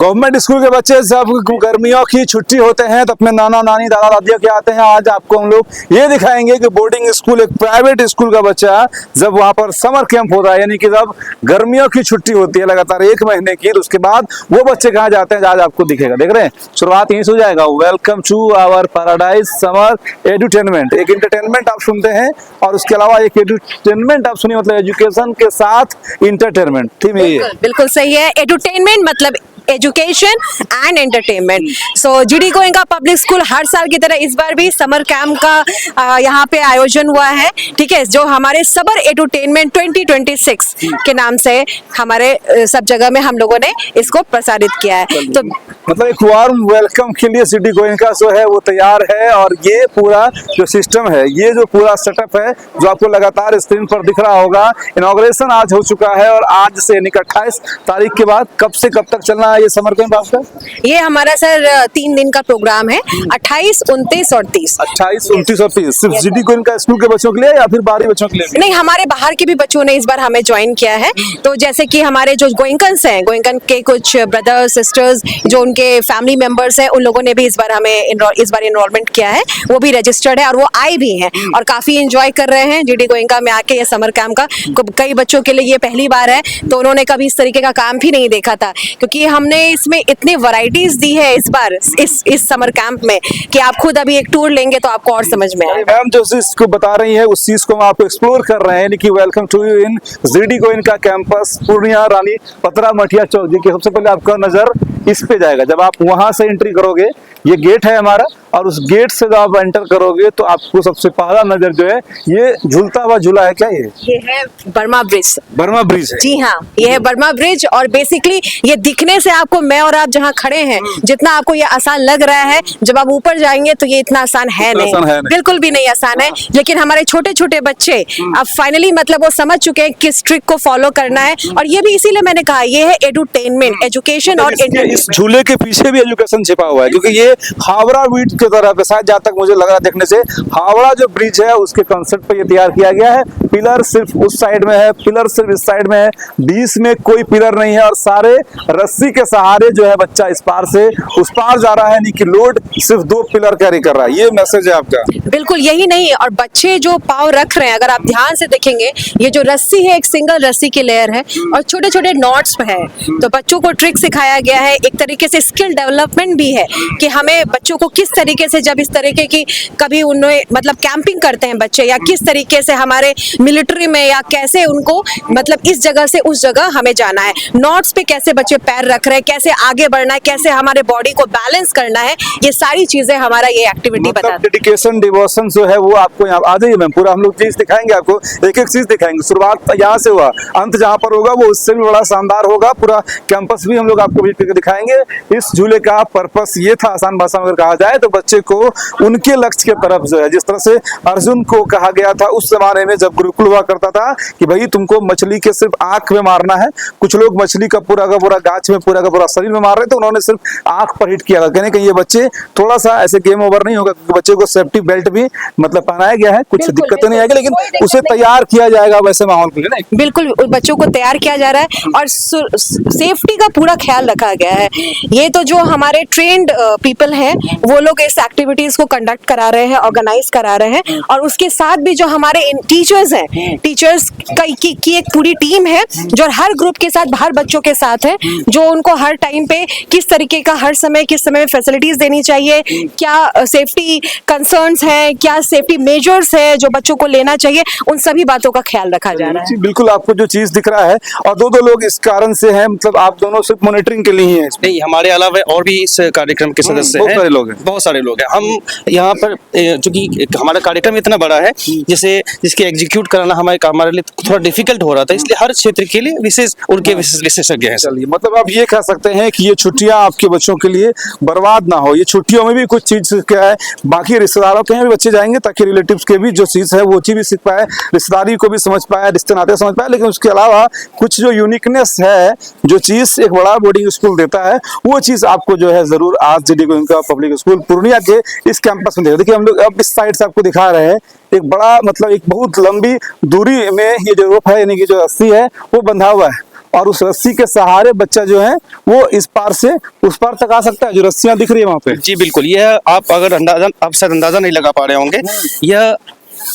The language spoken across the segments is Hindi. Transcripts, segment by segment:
गवर्नमेंट स्कूल के बच्चे जब गर्मियों की छुट्टी होते हैं तो अपने नाना नानी दादा दादियों के आते हैं। आज आपको हम लोग ये दिखाएंगे कि बोर्डिंग स्कूल, एक प्राइवेट स्कूल का बच्चा जब वहां पर समर कैंप होता है, यानी कि जब गर्मियों की छुट्टी होती है लगातार 1 महीने की, तो उसके बाद वो बच्चे कहाँ जाते हैं आज आपको दिखेगा। देख रहे हैं, शुरुआत यहीं से हो जाएगा। Welcome to our paradise summer edutainment. एक इंटरटेनमेंट आप सुनते हैं और उसके अलावा एक एडुटेनमेंट आप सुनिए, मतलब एजुकेशन के साथ इंटरटेनमेंट। ठीक है, बिल्कुल सही है। एडुटेनमेंट मतलब education and entertainment. So GD Goenka public school हर साल की तरह इस बार भी समर कैंप का यहाँ पे आयोजन हुआ है। ठीक है, जो हमारे समर एडुटेनमेंट 2026 के नाम से हमारे सब जगह में हम लोगों ने इसको प्रसारित किया है। तो मतलब एक वार्म वेलकम के लिए सिटी गोयनका जो है वो तैयार है। और ये पूरा जो सिस्टम है, ये जो पूरा सेटअप है जो आपको लगातार स्क्रीन पर दिख रहा होगा, इनॉग्रेशन आज हो चुका है और आज से यानी 28 तारीख के बाद कब से कब तक चलना है ये समर कैंप आपका? ये हमारा सर 3 दिन का प्रोग्राम है, 28, 29 और 30। 28, 29 और 30 सिर्फ सिटी गोयनका स्कूल के बच्चों के लिए या फिर बाहरी बच्चों के लिए? नहीं, हमारे बाहर के भी बच्चों ने इस बार हमें ज्वाइन किया है। तो जैसे कि हमारे जो गोयनकन्स हैं, गोयनकन के कुछ ब्रदर्स सिस्टर्स जो उनके फैमिली मेंबर्स हैं, उन लोगों ने भी इस बार हमें इस बार एनरोलमेंट किया है। वो भी रजिस्टर्ड है और वो आए भी हैं और काफी एंजॉय कर रहे हैं जीडी गोयनका में आके। ये समर कैंप का कई बच्चों के लिए ये पहली बार है, तो उन्होंने कभी इस तरीके का काम भी नहीं देखा था, क्योंकि हमने इसमें इतनी वैरायटीज दी है इस बार इस समर कैंप में कि आप खुद अभी एक टूर लेंगे तो आपको और समझ में आएगा। मैम जो चीज को बता रही है उस चीज को हम आपको एक्सप्लोर कर रहे हैं, यानी कि welcome to you in GD Goenka campus Purnia Rani Patra Mathiya चौक। देखिए, सबसे पहले आपका नजर इस पे जाएगा। जब आप वहां से एंट्री करोगे, ये गेट है हमारा, और उस गेट से जब आप एंटर करोगे तो आपको सबसे पहला नजर जो है ये झूलता हुआ झूला है। क्या ये है बर्मा ब्रिज। बर्मा ब्रिज है? जी हाँ, ये है बर्मा ब्रिज। और बेसिकली ये दिखने से आपको, मैं और आप जहाँ खड़े हैं, जितना आपको ये आसान लग रहा है, जब आप ऊपर जाएंगे तो ये इतना आसान है नहीं, बिल्कुल भी नहीं आसान है। लेकिन हमारे छोटे छोटे बच्चे अब फाइनली मतलब वो समझ चुके हैं किस ट्रिक को फॉलो करना है। और ये भी इसीलिए मैंने कहा ये है एडुटेनमेंट, एजुकेशन और इस झूले के पीछे भी एजुकेशन छिपा हुआ है, क्योंकि ये हावड़ा ब्रिज की तरफ है। शायद जहाँ तक मुझे लग रहा है देखने से, हावड़ा जो ब्रिज है उसके कंसेप्ट पे ये तैयार किया गया है। पिलर सिर्फ उस साइड में है, पिलर सिर्फ इस साइड में है, बीच में कोई पिलर नहीं है और सारे रस्सी के सहारे जो है बच्चा इस पार से उस पार जा रहा है, यानी कि लोड सिर्फ 2 पिलर कैरी कर रहा है। ये मैसेज है आपका? बिल्कुल यही नहीं। और बच्चे जो पाँव रख रहे हैं, अगर आप ध्यान से देखेंगे, ये जो रस्सी है एक सिंगल रस्सी की लेयर है और छोटे छोटे नॉट्स है। तो बच्चों को ट्रिक सिखाया गया है, एक तरीके से स्किल डेवलपमेंट भी है कि हमें बच्चों को किस तरीके से, जब इस तरीके की कभी उन्हें मतलब कैंपिंग करते हैं बच्चे, या किस तरीके से हमारे मिलिट्री में, या कैसे उनको मतलब इस जगह से उस जगह हमें जाना है, नॉट्स पे कैसे बच्चे पैर रख रहे हैं, कैसे आगे बढ़ना है, कैसे हमारे बॉडी को बैलेंस करना है, ये सारी चीजें हमारा ये एक्टिविटी बताती है। डेडिकेशन, डिवोशन जो है वो आपको यहाँ आ जाइए मैम, पूरा हम लोग चीज दिखाएंगे आपको, एक एक चीज दिखाएंगे। शुरुआत यहाँ से हुआ, अंत जहाँ पर होगा वो उससे भी बड़ा शानदार होगा। पूरा कैंपस भी हम लोग आपको विजिट करके दिखाएंगे। इस झूले का पर्पस ये था, आसान भाषा में अगर कहा जाए तो, बच्चे को उनके लक्ष्य की तरफ जो है, जिस तरह से अर्जुन को कहा गया था उस जमाने में जब गुरुकुल हुआ करता था कि भाई तुमको मछली के सिर्फ आंख में मारना है। कुछ लोग मछली का पूरा गाछ में पूरा का पूरा शरीर में मार रहे थे, उन्होंने सिर्फ आंख पर हिट किया था, कहने कि ये बच्चे थोड़ा सा ऐसे गेम ओवर नहीं होगा, क्योंकि बच्चे को सेफ्टी बेल्ट भी मतलब पहनाया गया है। कुछ दिक्कतें नहीं आएगी, लेकिन उसे तैयार किया जाएगा वैसे माहौल के लिए। नहीं, बिल्कुल बच्चों को तैयार किया जा रहा है और सेफ्टी का पूरा ख्याल रखा गया है। ये तो जो हमारे ट्रेन्ड पीपल हैं वो लोग इस एक्टिविटीज को कंडक्ट करा रहे हैं, ऑर्गेनाइज करा रहे हैं। और उसके साथ भी जो हमारे टीचर्स हैं, टीचर्स की एक पूरी टीम है जो हर ग्रुप के साथ, हर बच्चों के साथ है, जो उनको हर टाइम पे किस तरीके का हर समय किस समय में फैसिलिटीज देनी चाहिए, क्या सेफ्टी कंसर्न्स हैं, क्या सेफ्टी मेजर्स है जो बच्चों को लेना चाहिए, उन सभी बातों का ख्याल रखा जा रहा है। बिल्कुल, आपको जो चीज दिख रहा है, और दो लोग इस कारण से हैं, मतलब आप दोनों सिर्फ मॉनिटरिंग के लिए ही हैं? नहीं, हमारे अलावा और भी इस कार्यक्रम के सदस्य हैं, बहुत सारे लोग हैं। हम यहाँ पर चूंकि हमारा कार्यक्रम इतना बड़ा है, जिसके एग्जीक्यूट कराना हमारे लिए थोड़ा डिफिकल्ट हो रहा था, इसलिए हर क्षेत्र के लिए विशेष उनके विशेषज्ञ हैं। चलिए, मतलब आप ये कह सकते हैं कि ये छुट्टियां आपके बच्चों के लिए बर्बाद ना हो। ये छुट्टियों में भी कुछ चीज क्या है, बाकी रिश्तेदारों के यहाँ भी बच्चे जाएंगे ताकि रिलेटिव्स के भी जो चीज है वो चीज भी सीख पाए, रिश्तेदारी को भी समझ पाए, रिश्ते नाते समझ पाए। लेकिन उसके अलावा कुछ जो यूनिकनेस है, जो चीज एक बड़ा बोर्डिंग स्कूल देता है, वो चीज आपको जो है जरूर आज GD Goenka public school Purnia के इस कैंपस में देखिए। हम लोग अब इस साइड से आपको दिखा रहे हैं, एक बड़ा मतलब एक बहुत लंबी दूरी में ये जो रोप है, यानी कि जो रस्सी है वो बंधा हुआ है, और उस रस्सी के सहारे बच्चा जो है वो इस पार से उस पार तक आ सकता है, जो रस्सियां दिख रही है वहाँ पे। जी बिल्कुल, यह आप अगर आप शायद अंदाजा नहीं लगा पा रहे होंगे, यह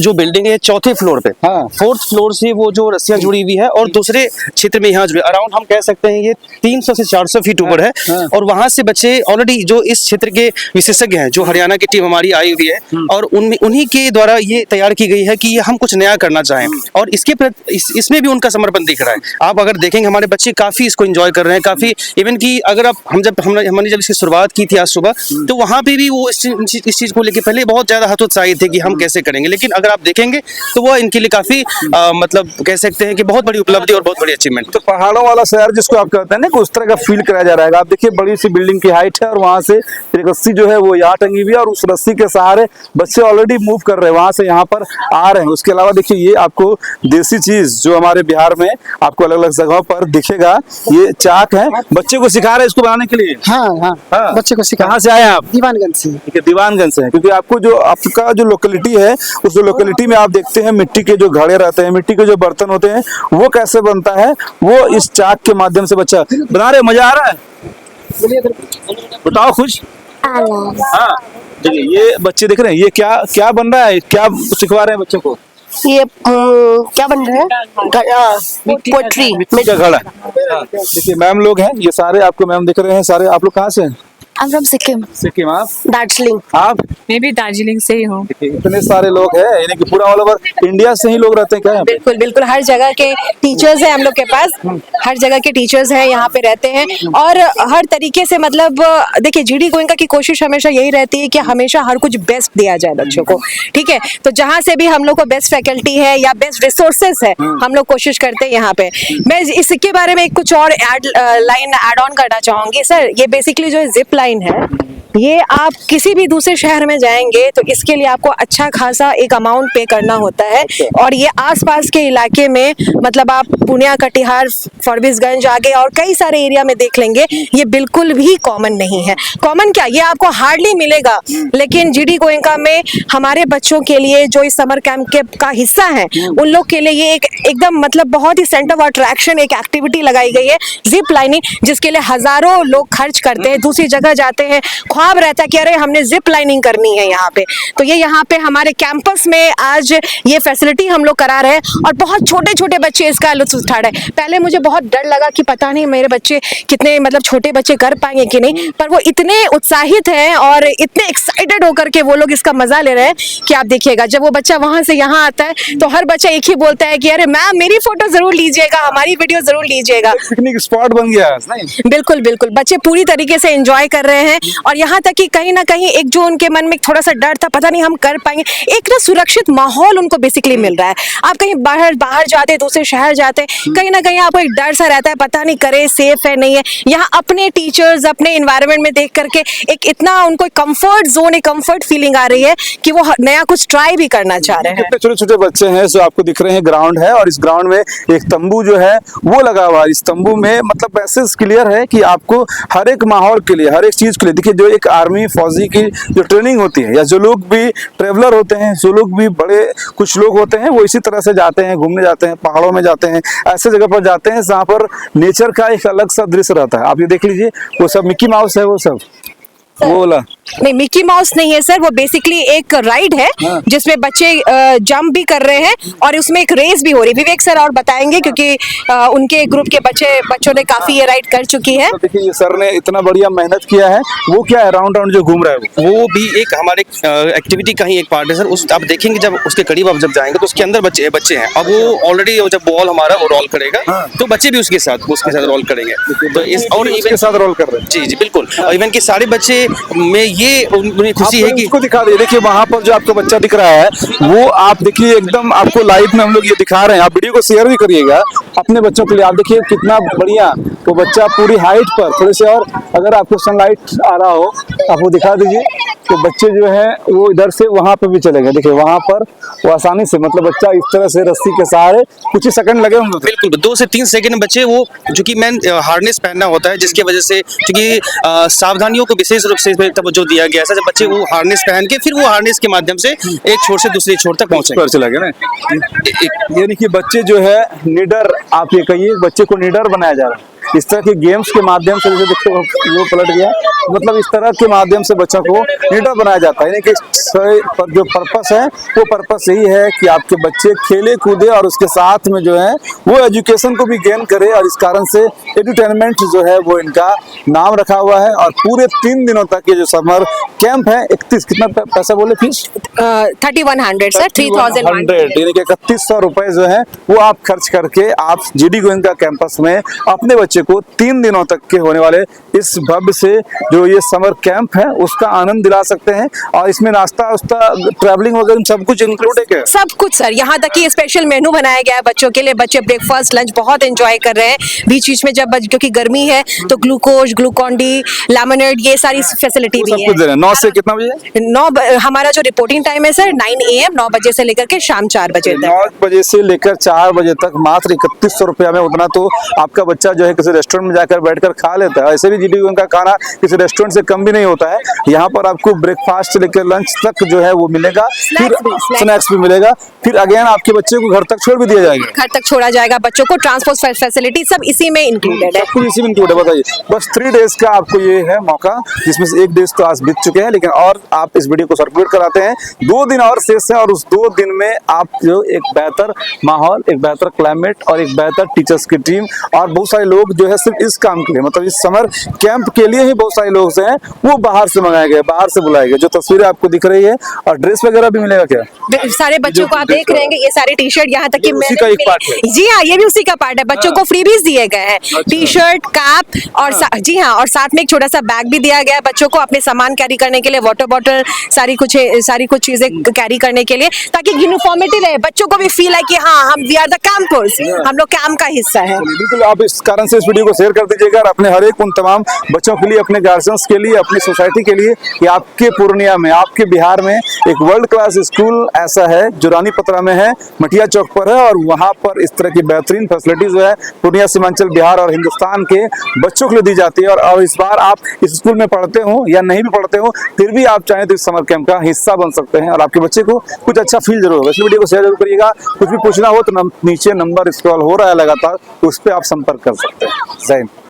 जो बिल्डिंग है चौथे फ्लोर पे, हाँ। 4th फ्लोर से वो जो रस्सियां जुड़ी हुई है और दूसरे क्षेत्र में यहाँ जो अराउंड हम कह सकते हैं ये 300 से 400 फीट ऊपर है। हाँ। और वहां से बच्चे ऑलरेडी जो इस क्षेत्र के विशेषज्ञ हैं, जो हरियाणा की टीम हमारी आई हुई है और उन्हीं के द्वारा ये तैयार की गई है कि ये हम कुछ नया करना चाहें और इसमें भी उनका समर्पण दिख रहा है। आप अगर देखेंगे हमारे बच्चे काफी इसको एंजॉय कर रहे हैं, काफी इवन की अगर आप हमने जब इसकी शुरुआत की थी आज सुबह, तो वहां पे भी वो इस चीज को लेकर पहले बहुत ज्यादा हतोत्साहित थे कि हम कैसे करेंगे, लेकिन अगर आप देखेंगे तो वो इनके लिए काफी मतलब कह सकते हैं कि बहुत बड़ी उपलब्धि और बहुत बड़ी अचीवमेंट। तो पहाड़ों वाला शहर जिसको आप कहते हैं ना, उस तरह का फील कराया जा रहा है। आप देखिए बड़ी सी बिल्डिंग की हाइट है और वहां से एक रस्सी जो है वो यहाँ टंगी हुई है और उस रस्सी के सहारे बच्चे ऑलरेडी मूव कर रहे हैं, वहां से यहाँ पर आ रहे हैं। उसके अलावा देखिए ये आपको देसी चीज जो हमारे बिहार में आपको अलग अलग जगहों पर दिखेगा, ये चाक है, बच्चे को सिखा रहे हैं इसको बनाने के लिए। हाँ, बच्चे को सिखा। कहाँ से आए हैं आप? दीवानगंज से। ठीक है, दीवानगंज से है, क्योंकि आपको जो आपका जो लोकेलिटी है उस लोकेलिटी में आप देखते हैं मिट्टी के जो घड़े रहते हैं, मिट्टी के जो बर्तन होते हैं, वो कैसे बनता है, वो इस चाक के माध्यम से बच्चा बना रहे। मजा आ रहा है? बताओ खुश। हाँ देखिए ये बच्चे देख रहे हैं, ये क्या क्या बन रहा है, क्या सिखवा रहे हैं बच्चों को? ये क्या बन रहा है? पोट्री। मिट्टी का घड़ा। देखिए मैम लोग हैं, ये सारे आपको मैम दिख रहे हैं सारे। आप लोग कहाँ से हैं? I'm from Sikkim. सिक्किम। आप? दार्जिलिंग। आप? मैं भी दार्जिलिंग से ही हूँ। इतने सारे लोग हैं, यानी कि पूरा ऑल ओवर इंडिया से ही लोग रहते हैं क्या? बिल्कुल बिल्कुल, हर जगह के टीचर्स हैं हम लोग के पास, हर जगह के टीचर्स हैं यहाँ पे रहते हैं और हर तरीके से मतलब देखिए जीडी गोयनका की कोशिश हमेशा यही रहती है कि हमेशा हर कुछ बेस्ट दिया जाए बच्चों को। ठीक है, तो जहाँ से भी हम लोग को बेस्ट फैकल्टी है या बेस्ट रिसोर्सेस है, हम लोग कोशिश करते हैं यहाँ पे। मैं इसके बारे में कुछ और लाइन ऐड ऑन करना चाहूंगी सर। ये बेसिकली जो जिप लाइन है, ये आप किसी भी दूसरे शहर में जाएंगे तो इसके लिए आपको अच्छा खासा एक अमाउंट पे करना होता है और ये आसपास के इलाके में मतलब आप पुनिया, कटिहार, फरबिसगंज आगे और कई सारे एरिया में देख लेंगे, ये बिल्कुल भी कॉमन नहीं है। कॉमन क्या, ये आपको हार्डली मिलेगा, लेकिन जीडी गोयनका में हमारे बच्चों के लिए जो इस समर कैंप के का हिस्सा है, उन लोग के लिए ये एकदम मतलब बहुत ही सेंटर ऑफ अट्रैक्शन एक एक्टिविटी लगाई गई है, जिप लाइनिंग, जिसके लिए हजारों लोग खर्च करते हैं, दूसरी जगह जाते हैं, ख्वाब रहता है कि अरे हमने जिप लाइनिंग करनी है यहाँ पे। तो ये यहाँ पे हमारे कैंपस में आज ये फैसिलिटी हम लोग करा रहे हैं और बहुत छोटे छोटे बच्चे इसका लुत्फ उठा रहे हैं। पहले मुझे बहुत डर लगा कि पता नहीं मेरे बच्चे कितने मतलब छोटे बच्चे कर पाएंगे कि नहीं, पर वो इतने उत्साहित हैं और इतने एक्साइटेड होकर के वो लोग इसका मजा ले रहे हैं कि आप देखिएगा जब वो बच्चा वहां से यहाँ आता है तो हर बच्चा एक ही बोलता है कि अरे मैम मेरी फोटो जरूर लीजिएगा, हमारी वीडियो जरूर लीजिएगा। पिकनिक स्पॉट बन गया नहीं? बिल्कुल बिल्कुल, बच्चे पूरी तरीके से एंजॉय कर रहे हैं और यहाँ तक कि कहीं ना कहीं एक जो उनके मन में थोड़ा सा डर था, पता नहीं हम कर पाएंगे, एक ना सुरक्षित माहौल उनको बेसिकली मिल रहा है। आप कहीं बाहर जाते, दूसरे शहर जाते, कहीं ना कहीं आपको एक डर सा रहता है, पता नहीं करे सेफ है नहीं है। यहाँ अपने टीचर्स अपने इन्वायरमेंट में देख करके एक इतना उनको कंफर्ट जोन, एक कंफर्ट फीलिंग आ रही है कि वो नया कुछ ट्राई भी करना चाह रहे हैं। कितने छोटे छोटे बच्चे हैं जो आपको दिख रहे हैं, ग्राउंड है और इस ग्राउंड में एक तंबू जो है वो लगा हुआ है। इस तंबू में मतलब पैसेज क्लियर है कि आपको हर एक माहौल के लिए, हर एक चीज के लिए, देखिए जो एक आर्मी फौजी की जो ट्रेनिंग होती है या जो लोग भी ट्रेवलर होते हैं, जो लोग भी बड़े कुछ लोग होते हैं, वो इसी तरह से जाते हैं, घूमने जाते हैं, पहाड़ों में जाते हैं, ऐसे जगह पर जाते हैं जहाँ पर नेचर का एक अलग सा दृश्य रहता है। आप ये देख लीजिए, वो सब मिक्की माउस है, वो सब वो वाला नहीं, मिक्की माउस नहीं है सर, वो बेसिकली एक राइड है जिसमें बच्चे जंप भी कर रहे हैं और उसमें एक रेस भी हो रही है। विवेक सर और बताएंगे क्योंकि उनके ग्रुप के बच्चों ने काफी ये राइड कर चुकी है। तो देखिए ये सर ने इतना बढ़िया मेहनत किया है। वो क्या है, राउंड राउंड जो घूम रहा है वो भी एक हमारे एक्टिविटी का ही एक पार्ट है सर। उस आप देखेंगे जब उसके करीब आप जब जाएंगे तो उसके अंदर बच्चे हैं। अब वो ऑलरेडी जब बॉल हमारा वो रोल करेगा तो बच्चे भी उसके साथ रोल करेंगे। तो इस और इसके साथ रोल कर रहे हैं। जी जी बिल्कुल, इवन की सारे बच्चे में ये उन्हें खुशी है कि इसको दिखा दीजिए। देखिए वहां पर जो आपको बच्चा दिख रहा है वो आप देखिए एकदम आपको लाइव में हम लोग ये दिखा रहे हैं। आप वीडियो को शेयर भी करिएगा अपने बच्चों के लिए। आप देखिए कितना बढ़िया वो बच्चा पूरी हाइट पर, थोड़े से और अगर आपको सनलाइट आ रहा हो आप वो दिखा दीजिए। तो बच्चे जो है वो इधर से वहां पे भी चले गए। देखिए वहां पर वो आसानी से, मतलब बच्चा इस तरह से रस्सी के सहारे, कुछ ही सेकंड लगे होंगे। बिल्कुल 2 से 3 सेकंड बच्चे वो, जो कि मैन हार्नेस पहनना होता है, जिसकी वजह से क्योंकि सावधानियों को विशेष रूप से तवज्जो दिया गया है। जब बच्चे वो हार्नेस पहन के फिर वो हार्नेस के माध्यम से एक छोर से दूसरे छोर तक पहुंचे चला गया ना। यानी कि बच्चे जो है निडर, आप ये कहिए बच्चे को निडर बनाया जा रहा है इस तरह के गेम्स के माध्यम से। जैसे देखो वो पलट गया, मतलब इस तरह के माध्यम से बच्चों को निडर बनाया जाता है। यानी कि जो पर्पस है वो पर्पस यही है कि आपके बच्चे खेले कूदे और उसके साथ में जो है वो एजुकेशन को भी गेन करे, और इस कारण से एडुटेनमेंट जो है वो इनका नाम रखा हुआ है। और पूरे 3 दिनों तक ये जो समर कैंप है, 31 कितना पैसा बोले फीस? 3100 सर, 3100, यानी कि 3100 रुपए जो है वो आप खर्च करके आप जीडी गोयनका कैंपस में अपने बच्चे को 3 दिनों तक के होने वाले इस भव्य से जो ये समर कैंप है उसका आनंद दिला सकते हैं। और इसमें नाश्ता वास्ता, ट्रैवलिंग वगैरह सब कुछ इंक्लूड है क्या? सब कुछ सर, यहाँ तक कि स्पेशल मेनू बनाया गया है बच्चों के लिए। बच्चे ब्रेकफास्ट लंच बहुत एंजॉय कर रहे हैं बीच बीच में, जब क्योंकि गर्मी है तो ग्लूकोज, ग्लूकॉन डी, लेमनेड, ये सारी फैसिलिटी भी है। कुछ दे रहे हैं। 9 से कितना बजे? हमारा जो रिपोर्टिंग टाइम है सर 9 AM, 9 बजे से लेकर के शाम 4 बजे तक। 9 बजे से लेकर 4 बजे तक मात्र 3100 रुपया में उतना तो आपका बच्चा जो है किसी रेस्टोरेंट में जाकर बैठकर खा लेता है। ऐसे भी जीडी गोयनका खाना किसी रेस्टोरेंट से कम भी नहीं होता है। यहाँ पर आपको ब्रेकफास्ट से लेकर लंच तक जो है वो मिलेगा, फिर स्नैक्स भी मिलेगा, फिर अगेन आपके बच्चे को घर तक छोड़ भी दिया जाएगा। घर तक छोड़ा जाएगा बच्चों को, ट्रांसपोर्ट फैसिलिटी सब इसी में इंक्लूडेड है। सब कुछ इसी में इंक्लूड है। बताइए, बस 3 डेज का आपको ये है मौका, जिसमें से 1 डेज तो आज बीत चुके हैं, लेकिन और आप इस वीडियो को सर्कुलेट कराते हैं। 2 दिन और शेष है, और उस 2 दिन में आप जो एक बेहतर माहौल, एक बेहतर क्लाइमेट और एक बेहतर टीचर्स की टीम और बहुत सारे लोग जो है सिर्फ इस काम के लिए, मतलब इस समर कैंप के लिए ही बहुत सारे लोग जो हैं वो बाहर से मंगाए गए, बाहर से बुलाए गए। जो तस्वीरें आपको दिख रही है, और ड्रेस वगैरह भी मिलेगा क्या? सारे बच्चों को आप देख रहे हैं, ये सारे टी शर्ट, यहाँ तक कि उसी का एक पार्ट है। जी हाँ, ये भी उसी का पार्ट है। बच्चों को फ्रीबीज दिए गए हैं, टी शर्ट, कैप और जी हाँ, और साथ में एक छोटा सा बैग भी दिया गया है बच्चों को अपने सामान कैरी करने के लिए, वाटर बॉटल, सारी कुछ चीजें कैरी करने के लिए, ताकि यूनिफॉर्मिटी रहे, बच्चों को भी फील है कि हाँ हम वी आर द कैंपर्स, हम लोग कैंप का हिस्सा है। बिल्कुल, आप इस कारण से इस वीडियो को शेयर कर दीजिएगा और अपने हर एक उन तमाम बच्चों के लिए, अपने गार्जियंस के लिए, अपनी सोसाइटी के लिए कि आपके पूर्णिया में, आपके बिहार में एक वर्ल्ड क्लास स्कूल ऐसा है जो रानी पतरा में है, मटिया चौक पर है, और वहाँ पर इस तरह की बेहतरीन फैसिलिटी जो है पूर्णिया, सीमांचल, बिहार और हिंदुस्तान के बच्चों के लिए दी जाती है। और इस बार आप इस स्कूल में पढ़ते हो या नहीं भी पढ़ते हो, फिर भी आप चाहें तो इस समर कैंप का हिस्सा बन सकते हैं और आपके बच्चे को कुछ अच्छा फील जरूर होगा। इस वीडियो को शेयर जरूर करिएगा। कुछ भी पूछना हो तो नीचे नंबर स्क्रॉल हो रहा है लगातार, उस पर आप संपर्क कर सकते हैं। जय हिंद।